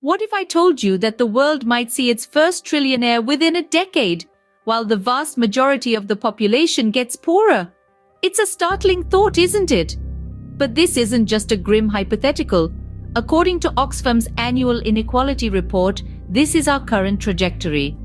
What if I told you that the world might see its first trillionaire within a decade, while the vast majority of the population gets poorer? It's a startling thought, isn't it? But this isn't just a grim hypothetical. According to Oxfam's annual inequality report, this is our current trajectory.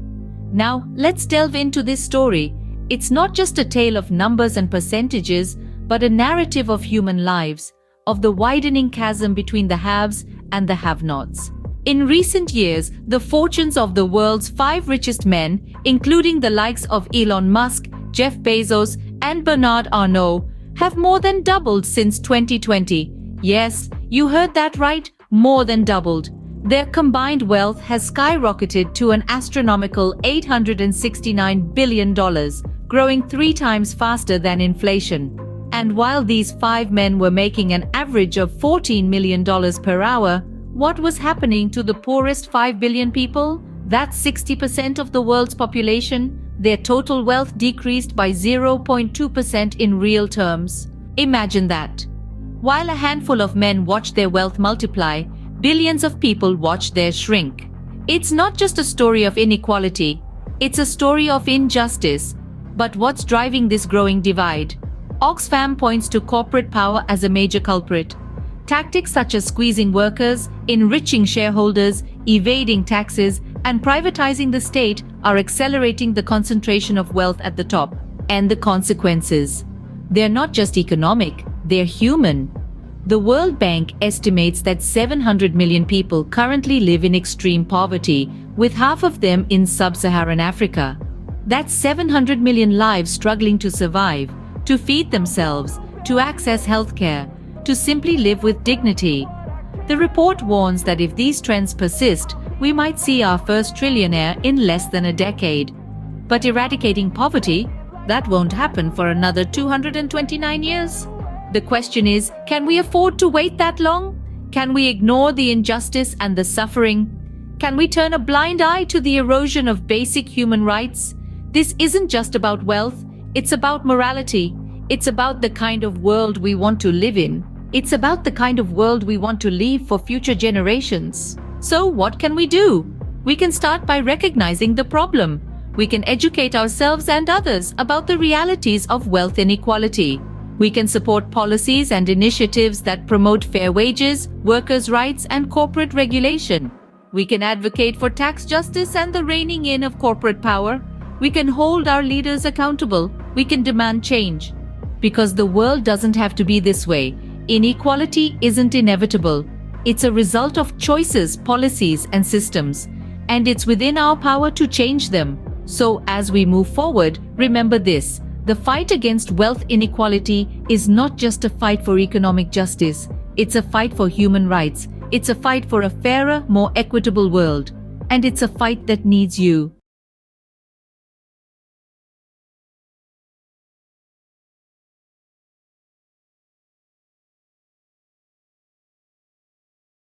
Now, let's delve into this story. It's not just a tale of numbers and percentages, but a narrative of human lives, of the widening chasm between the haves and the have-nots. In recent years, the fortunes of the world's 5 richest men, including the likes of Elon Musk, Jeff Bezos, and Bernard Arnault, have more than doubled since 2020. Yes, you heard that right, more than doubled. Their combined wealth has skyrocketed to an astronomical $869 billion, growing 3 times faster than inflation. And while these 5 men were making an average of $14 million per hour, what was happening to the poorest 5 billion people? That's 60% of the world's population. Their total wealth decreased by 0.2% in real terms. Imagine that. While a handful of men watched their wealth multiply, billions of people watched theirs shrink. It's not just a story of inequality, it's a story of injustice. But what's driving this growing divide? Oxfam points to corporate power as a major culprit. Tactics such as squeezing workers, enriching shareholders, evading taxes, and privatizing the state are accelerating the concentration of wealth at the top. And the consequences? They're not just economic, they're human. The World Bank estimates that 700 million people currently live in extreme poverty, with half of them in sub-Saharan Africa. That's 700 million lives struggling to survive, to feed themselves, to access healthcare, to simply live with dignity. The report warns that if these trends persist, we might see our first trillionaire in less than a decade. But eradicating poverty, that won't happen for another 229 years. The question is, can we afford to wait that long? Can we ignore the injustice and the suffering? Can we turn a blind eye to the erosion of basic human rights? This isn't just about wealth, it's about morality. It's about the kind of world we want to live in. It's about the kind of world we want to leave for future generations. So what can we do? We can start by recognizing the problem. We can educate ourselves and others about the realities of wealth inequality. We can support policies and initiatives that promote fair wages, workers' rights, and corporate regulation. We can advocate for tax justice and the reining in of corporate power. We can hold our leaders accountable. We can demand change. Because the world doesn't have to be this way. Inequality isn't inevitable. It's a result of choices, policies, and systems. And it's within our power to change them. So as we move forward, remember this. The fight against wealth inequality is not just a fight for economic justice. It's a fight for human rights. It's a fight for a fairer, more equitable world. And it's a fight that needs you.